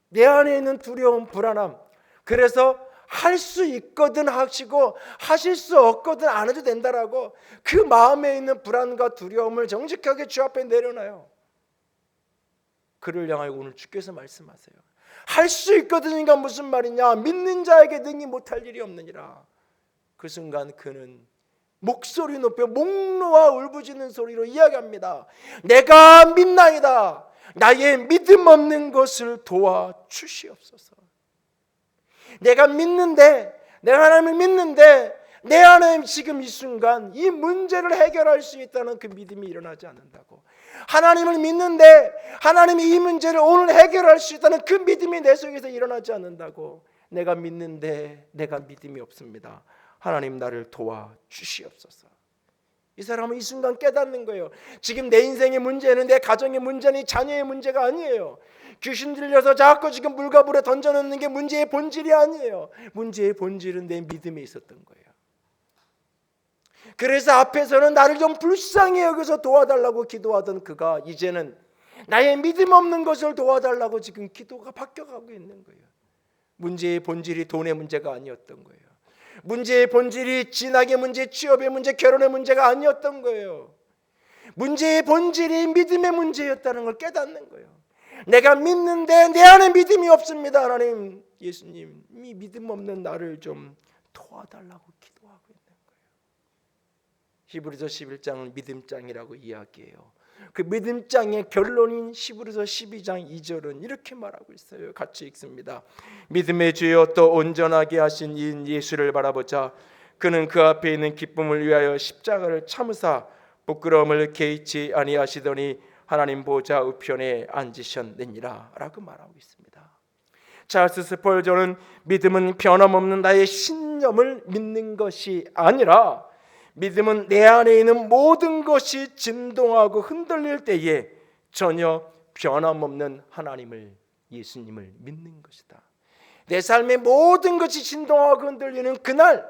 S1: 내 안에 있는 두려움, 불안함, 그래서 할 수 있거든 하시고 하실 수 없거든 안 해도 된다라고 그 마음에 있는 불안과 두려움을 정직하게 주 앞에 내려놔요. 그를 향하여 오늘 주께서 말씀하세요. 할 수 있거든이가 무슨 말이냐? 믿는 자에게 능히 못할 일이 없느니라. 그 순간 그는 목소리 높여 목놓아 울부짖는 소리로 이야기합니다. 내가 믿나이다. 나의 믿음 없는 것을 도와주시옵소서. 내가 믿는데, 내가 하나님을 믿는데 내 안에 지금 이 순간 이 문제를 해결할 수 있다는 그 믿음이 일어나지 않는다고. 하나님을 믿는데 하나님이 이 문제를 오늘 해결할 수 있다는 그 믿음이 내 속에서 일어나지 않는다고. 내가 믿는데 내가 믿음이 없습니다. 하나님 나를 도와주시옵소서. 이 사람은 이 순간 깨닫는 거예요. 지금 내 인생의 문제는 내 가정의 문제니 자녀의 문제가 아니에요. 귀신 들려서 자꾸 지금 물과 불에 던져놓는 게 문제의 본질이 아니에요. 문제의 본질은 내 믿음에 있었던 거예요. 그래서 앞에서는 나를 좀 불쌍히 여기서 도와달라고 기도하던 그가 이제는 나의 믿음 없는 것을 도와달라고 지금 기도가 바뀌어가고 있는 거예요. 문제의 본질이 돈의 문제가 아니었던 거예요. 문제의 본질이 진학의 문제, 취업의 문제, 결혼의 문제가 아니었던 거예요. 문제의 본질이 믿음의 문제였다는 걸 깨닫는 거예요. 내가 믿는데 내 안에 믿음이 없습니다. 하나님, 예수님, 이 믿음 없는 나를 좀 도와달라고 기도하고 있는 거예요. 히브리서 11장은 믿음장이라고 이야기해요. 그 믿음장의 결론인 히브리서 12장 2절은 이렇게 말하고 있어요. 같이 읽습니다. 믿음의 주여 또 온전하게 하신 이인 예수를 바라보자. 그는 그 앞에 있는 기쁨을 위하여 십자가를 참으사 부끄러움을 개의치 아니하시더니 하나님 보좌 우편에 앉으셨느니라 라고 말하고 있습니다. 찰스 스펄전은 믿음은 변함없는 나의 신념을 믿는 것이 아니라 믿음은 내 안에 있는 모든 것이 진동하고 흔들릴 때에 전혀 변함없는 하나님을, 예수님을 믿는 것이다. 내 삶의 모든 것이 진동하고 흔들리는 그날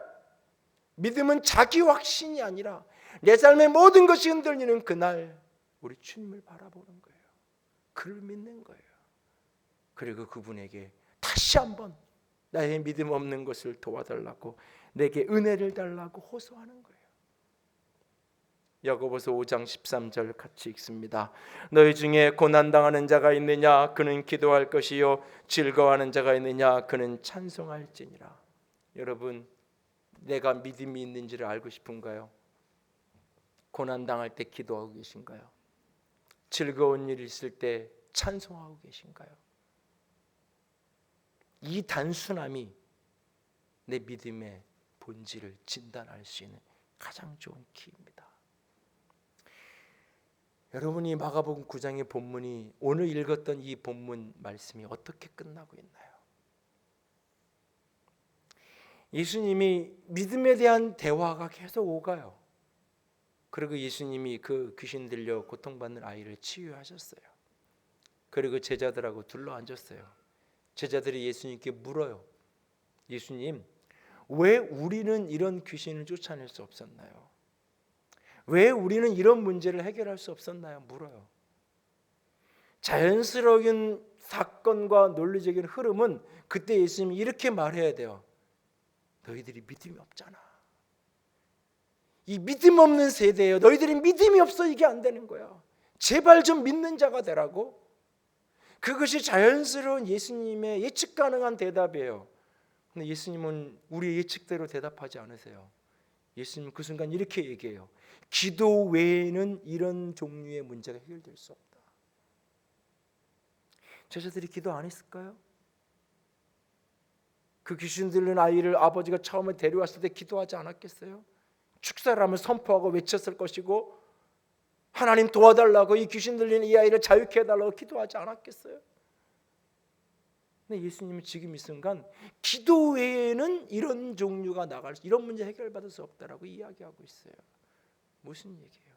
S1: 믿음은 자기 확신이 아니라 내 삶의 모든 것이 흔들리는 그날 우리 주님을 바라보는 거예요. 그를 믿는 거예요. 그리고 그분에게 다시 한번 나의 믿음 없는 것을 도와달라고, 내게 은혜를 달라고 호소하는 거예요. 야고보서 5장 13절 같이 읽습니다. 너희 중에 고난당하는 자가 있느냐? 그는 기도할 것이요 즐거워하는 자가 있느냐? 그는 찬송할지니라. 여러분, 내가 믿음이 있는지를 알고 싶은가요? 고난당할 때 기도하고 계신가요? 즐거운 일 있을 때 찬송하고 계신가요? 이 단순함이 내 믿음의 본질을 진단할 수 있는 가장 좋은 키입니다. 여러분이 마가복음 9장의 본문이, 오늘 읽었던 이 본문 말씀이 어떻게 끝나고 있나요? 예수님이 믿음에 대한 대화가 계속 오가요. 그리고 예수님이 그 귀신 들려 고통받는 아이를 치유하셨어요. 그리고 제자들하고 둘러앉았어요. 제자들이 예수님께 물어요. 예수님, 왜 우리는 이런 귀신을 쫓아낼 수 없었나요? 왜 우리는 이런 문제를 해결할 수 없었나요? 물어요. 자연스러운 사건과 논리적인 흐름은 그때 예수님이 이렇게 말해야 돼요. 너희들이 믿음이 없잖아. 이 믿음 없는 세대예요. 너희들이 믿음이 없어 이게 안 되는 거야. 제발 좀 믿는 자가 되라고. 그것이 자연스러운 예수님의 예측 가능한 대답이에요. 근데 예수님은 우리의 예측대로 대답하지 않으세요. 예수님은 그 순간 이렇게 얘기해요. 기도 외에는 이런 종류의 문제가 해결될 수 없다. 제자들이 기도 안 했을까요? 그 귀신 들린 아이를 아버지가 처음에 데려왔을 때 기도하지 않았겠어요? 축사람을 선포하고 외쳤을 것이고, 하나님 도와달라고, 이 귀신 들린 이 아이를 자유케 해달라고 기도하지 않았겠어요? 근데 예수님은 지금 이 순간 기도 외에는 이런 종류가 나갈 수, 이런 문제 해결받을 수 없다라고 이야기하고 있어요. 무슨 얘기예요?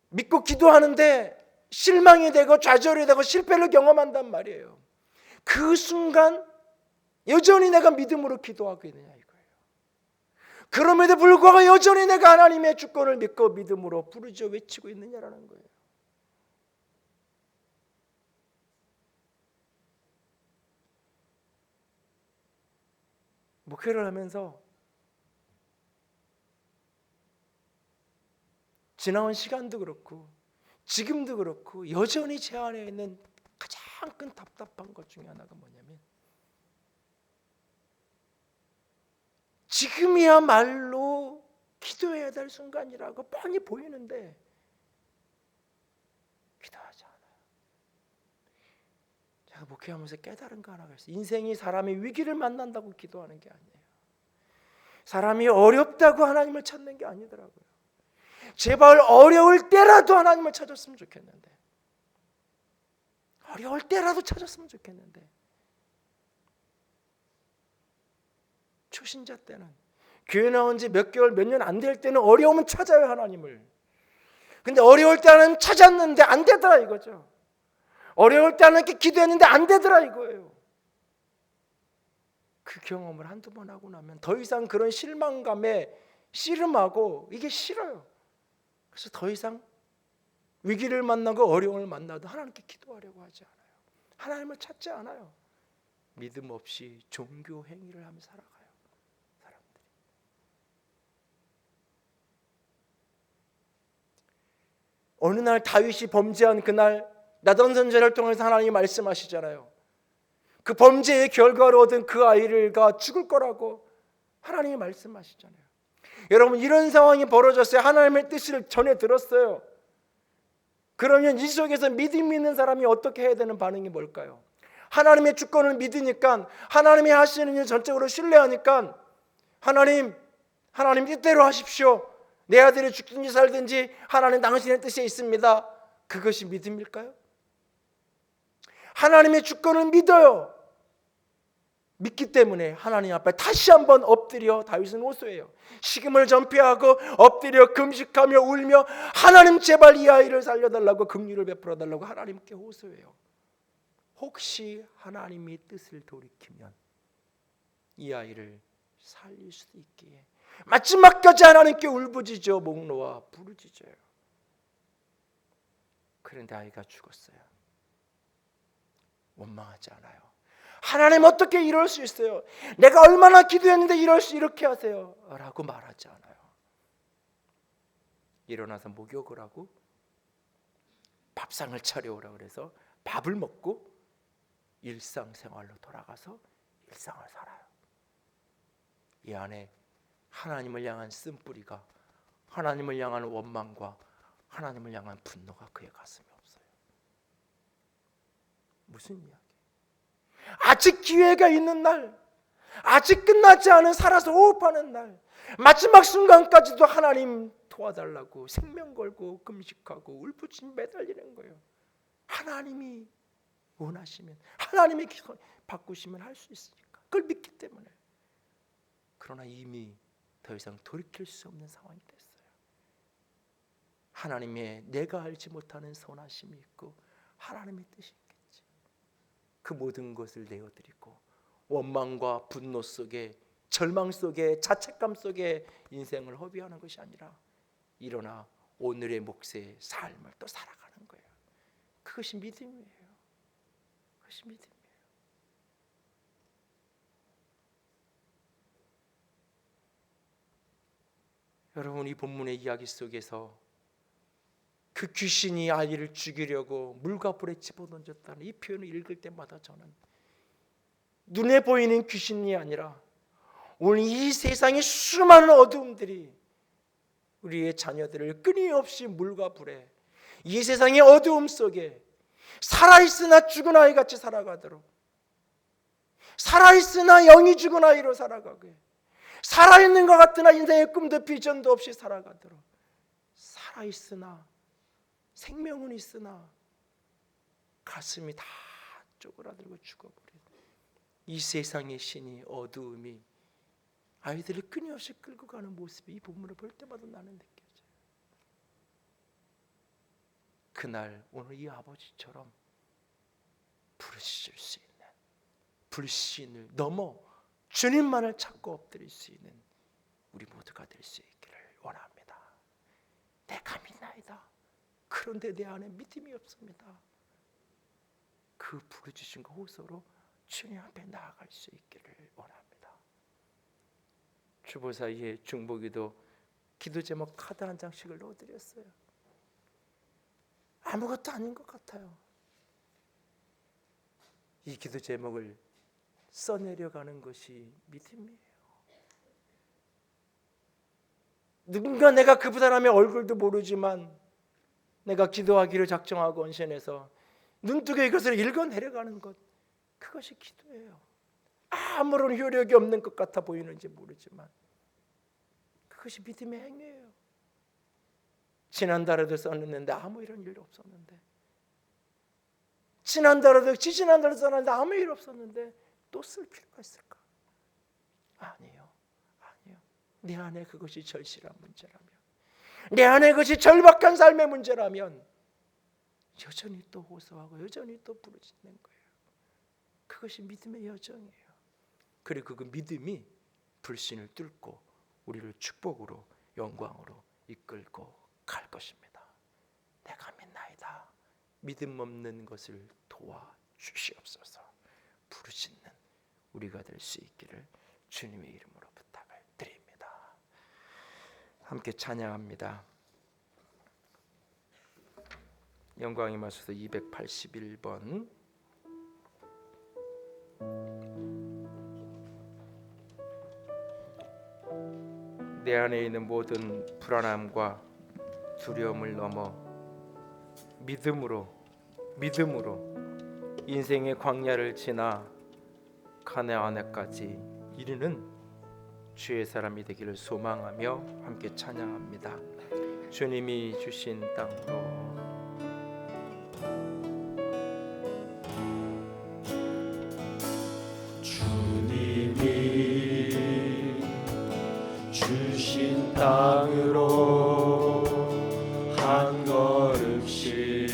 S1: 믿고 기도하는데 실망이 되고 좌절이 되고 실패를 경험한단 말이에요. 그 순간 여전히 내가 믿음으로 기도하고 있느냐 이거예요. 그럼에도 불구하고 여전히 내가 하나님의 주권을 믿고 믿음으로 부르짖어 외치고 있느냐라는 거예요. 목회를 하면서 지나온 시간도 그렇고 지금도 그렇고 여전히 제 안에 있는 가장 큰 답답한 것 중에 하나가 뭐냐면, 지금이야말로 기도해야 될 순간이라고 뻔히 보이는데 기도하지 않아요. 제가 목회하면서 깨달은 거 하나가 있어요. 인생이 사람이 위기를 만난다고 기도하는 게 아니에요. 사람이 어렵다고 하나님을 찾는 게 아니더라고요. 제발 어려울 때라도 하나님을 찾았으면 좋겠는데, 어려울 때라도 찾았으면 좋겠는데, 초신자 때는, 교회 나온 지 몇 개월 몇 년 안 될 때는 어려우면 찾아요 하나님을. 근데 어려울 때는 찾았는데 안 되더라 이거죠. 어려울 때 하나님께 기도했는데 안 되더라 이거예요. 그 경험을 한두 번 하고 나면 더 이상 그런 실망감에 씨름하고 이게 싫어요. 그래서 더 이상 위기를 만나고 어려움을 만나도 하나님께 기도하려고 하지 않아요. 하나님을 찾지 않아요. 믿음 없이 종교 행위를 하며 살아가요, 사람들이. 어느 날 다윗이 범죄한 그날 나단 선지자를 통해서 하나님이 말씀하시잖아요. 그 범죄의 결과로 얻은 그 아이가 죽을 거라고 하나님이 말씀하시잖아요. 여러분, 이런 상황이 벌어졌어요. 하나님의 뜻을 전해 들었어요. 그러면 이 속에서 믿음 있는 사람이 어떻게 해야 되는 반응이 뭘까요? 하나님의 주권을 믿으니까, 하나님이 하시는 일 전적으로 신뢰하니까, 하나님 뜻대로 하십시오. 내 아들이 죽든지 살든지 하나님 당신의 뜻에 있습니다. 그것이 믿음일까요? 하나님의 주권을 믿어요. 믿기 때문에 하나님 앞에 다시 한번 엎드려 다윗은 호소해요. 식음을 전폐하고 엎드려 금식하며 울며, 하나님 제발 이 아이를 살려달라고, 긍휼을 베풀어달라고 하나님께 호소해요. 혹시 하나님의 뜻을 돌이키면 이 아이를 살릴 수도 있기에 마지막까지 하나님께 울부짖어 목 놓아 부르짖어요. 그런데 아이가 죽었어요. 원망하지 않아요. 하나님 어떻게 이럴 수 있어요? 내가 얼마나 기도했는데 이렇게 하세요? 라고 말하지 않아요. 일어나서 목욕을 하고 밥상을 차려오라 그래서 밥을 먹고 일상생활로 돌아가서 일상을 살아요. 이 안에 하나님을 향한 쓴뿌리가, 하나님을 향한 원망과 하나님을 향한 분노가 그의 가슴에 없어요. 무슨 이야기? 아직 기회가 있는 날, 아직 끝나지 않은 살아서 호흡하는 날, 마지막 순간까지도 하나님 도와달라고 생명 걸고 금식하고 울부짖 매달리는 거예요. 하나님이 원하시면, 하나님의 바꾸시면 할 수 있으니까, 그걸 믿기 때문에. 그러나 이미 더 이상 돌이킬 수 없는 상황이 됐어요. 하나님의 내가 알지 못하는 선하심이 있고 하나님의 뜻이 있겠지. 그 모든 것을 내어드리고 원망과 분노 속에, 절망 속에, 자책감 속에 인생을 허비하는 것이 아니라 일어나 오늘의 몫의 삶을 또 살아가는 거예요. 그것이 믿음이에요. 그것이 믿음이에요. 여러분, 이 본문의 이야기 속에서 그 귀신이 아이를 죽이려고 물과 불에 집어던졌다는 이 표현을 읽을 때마다 저는 눈에 보이는 귀신이 아니라 오늘 이 세상의 수많은 어두움들이 우리의 자녀들을 끊임없이 물과 불에, 이 세상의 어두움 속에 살아있으나 죽은 아이같이 살아가도록, 살아있으나 영이 죽은 아이로 살아가게, 살아있는 것 같으나 인생의 꿈도 비전도 없이 살아가도록, 살아있으나 생명은 있으나 가슴이 다 쪼그라들고 죽어버린 이 세상의 신이, 어두움이 아이들을 끊임없이 끌고 가는 모습이 이 본문을 볼 때마다 나는 느껴져요. 그날 오늘 이 아버지처럼 부르실 수 있는, 불신을 넘어 주님만을 찾고 엎드릴 수 있는 우리 모두가 될 수 있기를 원합니다. 내가 믿나이다. 그런데 내 안에 믿음이 없습니다. 그 부르주신 그 호소로 주님 앞에 나아갈 수 있기를 원합니다. 주보 사이에 중보기도 기도 제목 카드 한 장씩을 넣어드렸어요. 아무것도 아닌 것 같아요. 이 기도 제목을 써내려가는 것이 믿음이에요. 누군가 내가 그 사람의 얼굴도 모르지만 내가 기도하기로 작정하고 언신해서 눈뜨게 이것을 읽어내려가는 것, 그것이 기도예요. 아무런 효력이 없는 것 같아 보이는지 모르지만 그것이 믿음의 행위예요. 지난달에도 썼는데 아무 이런 일 없었는데, 지난달에도 썼는데 아무 일 없었는데 또 쓸 필요가 있을까? 아니요. 내 안에 그것이 절실한 문제라면, 내 안에 그것이 절박한 삶의 문제라면 여전히 또 호소하고 여전히 또 부르짖는 거예요. 그것이 믿음의 여정이에요. 그리고 그 믿음이 불신을 뚫고 우리를 축복으로, 영광으로 이끌고 갈 것입니다. 내가 믿나이다. 믿음 없는 것을 도와주시옵소서. 부르짖는 우리가 될 수 있기를 주님의 이름으로 부탁을 드립니다. 함께 찬양합니다. 영광이 마셔서 281번. 내 안에 있는 모든 불안함과 두려움을 넘어 믿음으로 인생의 광야를 지나 가나안에까지 이르는 주의 사람이 되기를 소망하며 함께 찬양합니다. 주님이 주신 땅으로.
S2: 주신 땅으로 한 걸음씩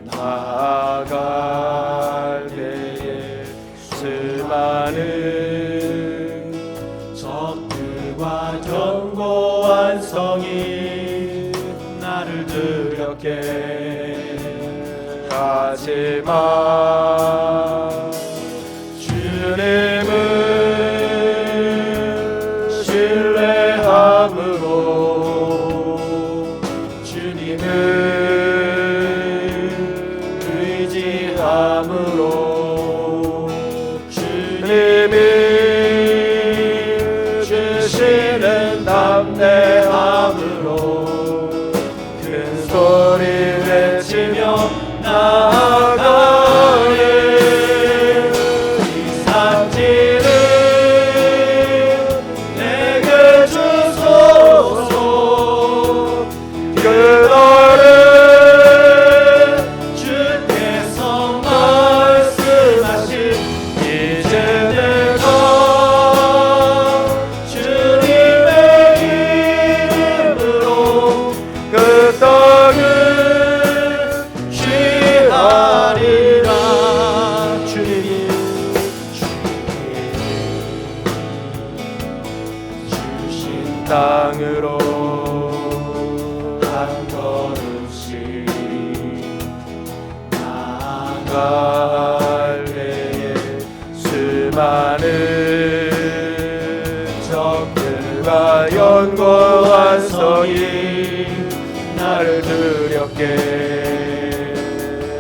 S2: 나아갈 때에 수많은 적들과 견고한 성이 나를 두렵게 하지만 담대함으로 큰 소리 외치며 나아가는 이 산지를 내게 주소서. 그 너를 주께서 말씀하신 이제 내가 주님의 이름으로 그 땅을 취하리라. 주님 주신 땅으로 한 걸음씩 나아갈 때에 수많은 적들과 연고한 성이 나를 두렵게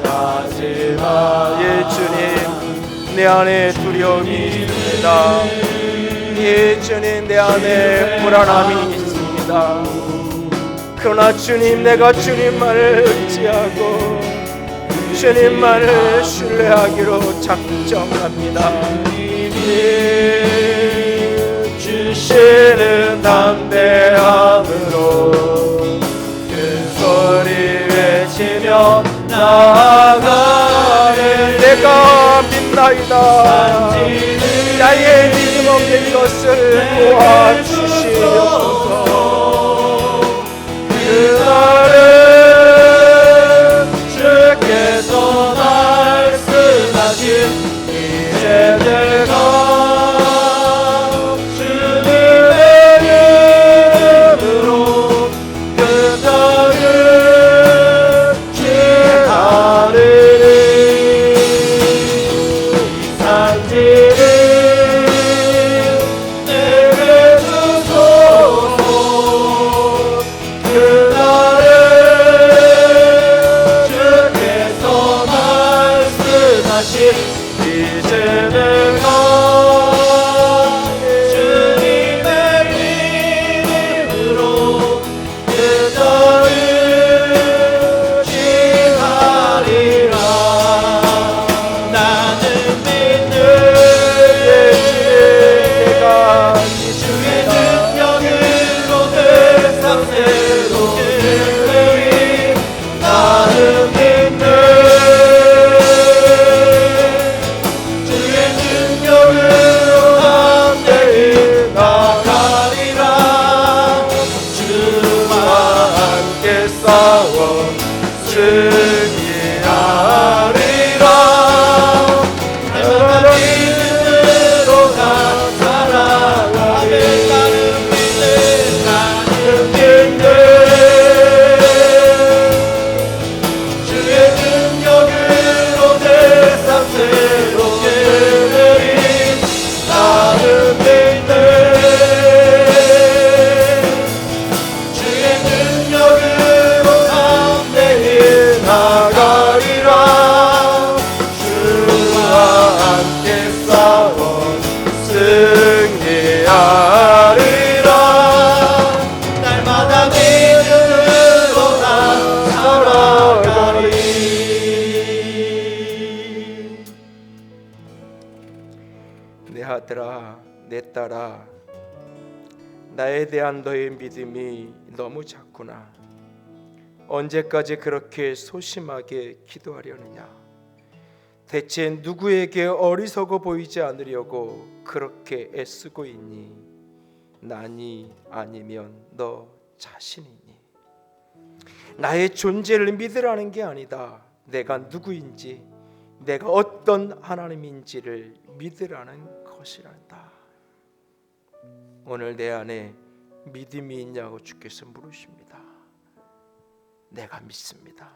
S2: 하지만
S1: 예 주님, 내 안에 두려움이 있습니다. 예 주님, 내 안에 불안함이 있습니다. 그러나 주님, 내가 주님만을 의지하고 주님만을 신뢰하기로 작정합니다.
S2: 주시는 담대함으로 큰 소리 외치며 나아가는
S1: 내가 믿나이다. 나의 믿음 없는 것을 도와주시옵소서.
S2: 그날은 주께서 말씀하신 이제 내가 주님의 이름으로 그 땅을 취하리니 이 산지를 내게 주소서. 그날은 주께서 말씀하신 이제 내가 주님의 이름으로 그 땅을 취하리라. 나는 믿는
S1: 내가
S2: 주의 능력으로 세상 새롭게 나는 믿는 주의 능력으로 담대히 나가리라. 주와 함께 싸워 승리하리라. 날마다 믿음으로 나 살아가길 나는 믿는 주의 능력으로 세상 새롭게 되리. 나는 믿는 주의 능력으로 담대히 나가리라. 주와 함께 싸워 승리하리라. 날마다 믿음으로 나 살아가리.
S1: 내 아들아, 내 딸아, 나에 대한 너의 믿음이 너무 작구나. 언제까지 그렇게 소심하게 기도하려느냐? 대체 누구에게 어리석어 보이지 않으려고 그렇게 애쓰고 있니? 나니 아니면 너 자신이니? 나의 존재를 믿으라는 게 아니다. 내가 누구인지, 내가 어떤 하나님인지를 믿으라는 것이란다. 오늘 내 안에 믿음이 있냐고 주께서 물으십니다. 내가 믿습니다.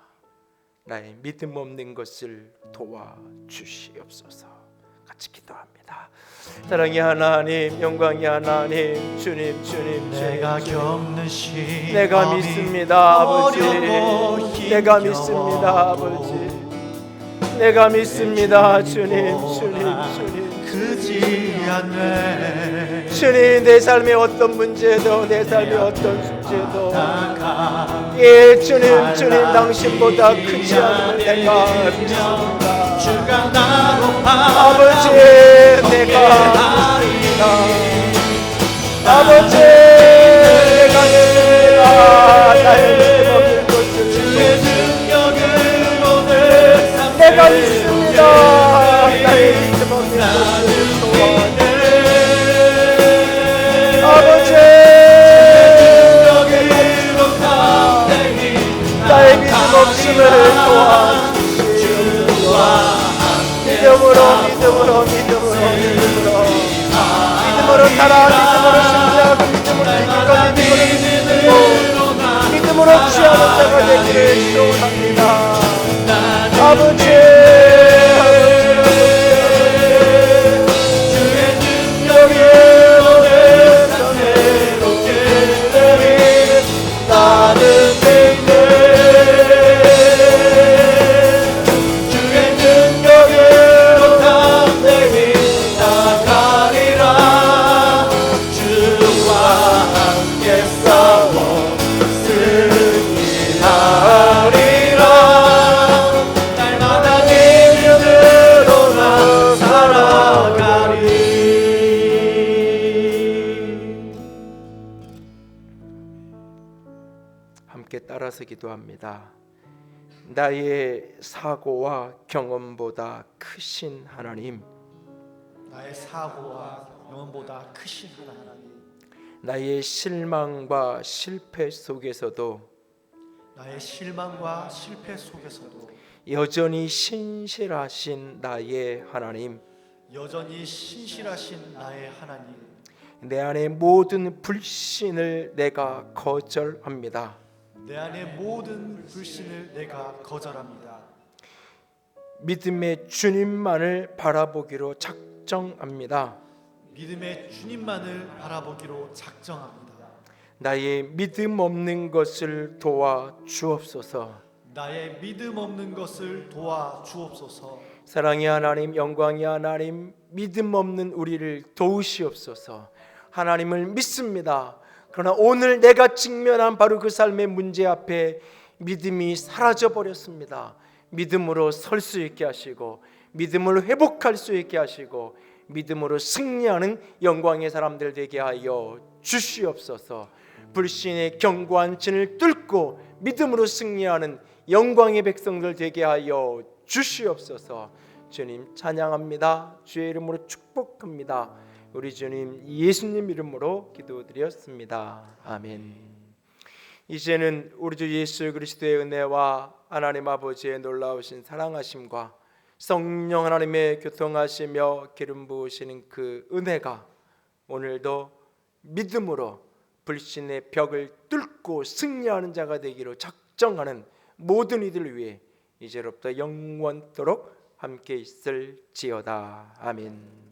S1: 나의 믿음 없는 것을 도와주시옵소서. 같이 기도합니다. 사랑의 하나님, 영광의 하나님, 주님,
S2: 내가
S1: 주님,
S2: 겪는 시험이
S1: 내가 믿습니다, 아버지.
S2: 어렵고
S1: 내가
S2: 힘겨워.
S1: 믿습니다, 아버지. 내가 믿습니다, 주님, 주님, 주님.
S2: 크지 않네.
S1: 주님, 내 삶의 어떤 문제도, 내 삶의 어떤 숙제도, 주님, 당신보다 크지 않은 내가 믿습니다.
S2: 주가 나로
S1: 아버지, 내가 믿습니다. 아버지, 내가 나의 믿음 없는 것을
S2: 주의 능력으로
S1: 내가 믿습니다. 나의 믿음 없는 것을 도와주세요. 아버지, 나의 믿음 없음을 도와주시오. 믿음으로 살아, 믿음으로 승리하고, 믿음으로 이기고, 믿음으로 취하는 자가 되기를 소원합니다. 아버지, 주의 능력으로 내 삶을 얻게 나는 믿네. 주의 능력으로 담대히 나가리라. 주와 함께 싸워 승리하리라. 날마다 믿음으로 나 살아가리. 함께 따라서 기도합니다. 나의 사고와 경험보다 크신 하나님,
S2: 나의 사고와 영혼보다 크신 하나님,
S1: 나의 실망과 실패 속에서도
S2: 나의 실망과 실패 속에서도
S1: 여전히 신실하신 나의 하나님,
S2: 여전히 신실하신 나의 하나님,
S1: 내 안의 모든 불신을 내가 거절합니다.
S2: 내 안의 모든 불신을 내가 거절합니다.
S1: 믿음의 주님만을 바라보기로 작정합니다.
S2: 믿음의 주님만을 바라보기로 작정합니다.
S1: 나의 믿음 없는 것을 도와 주옵소서.
S2: 나의 믿음 없는 것을 도와 주옵소서.
S1: 사랑의 하나님, 영광의 하나님, 믿음 없는 우리를 도우시옵소서. 하나님을 믿습니다. 그러나 오늘 내가 직면한 바로 그 삶의 문제 앞에 믿음이 사라져 버렸습니다. 믿음으로 설 수 있게 하시고, 믿음을 회복할 수 있게 하시고, 믿음으로 승리하는 영광의 사람들 되게 하여 주시옵소서. 불신의 견고한 진을 뚫고 믿음으로 승리하는 영광의 백성들 되게 하여 주시옵소서. 주님 찬양합니다. 주의 이름으로 축복합니다. 우리 주님 예수님 이름으로 기도드렸습니다. 아멘. 이제는 우리 주 예수 그리스도의 은혜와 하나님 아버지의 놀라우신 사랑하심과 성령 하나님의 교통하시며 기름 부으시는 그 은혜가 오늘도 믿음으로 불신의 벽을 뚫고 승리하는 자가 되기로 작정하는 모든 이들을 위해 이제로부터 영원토록 함께 있을지어다. 아멘.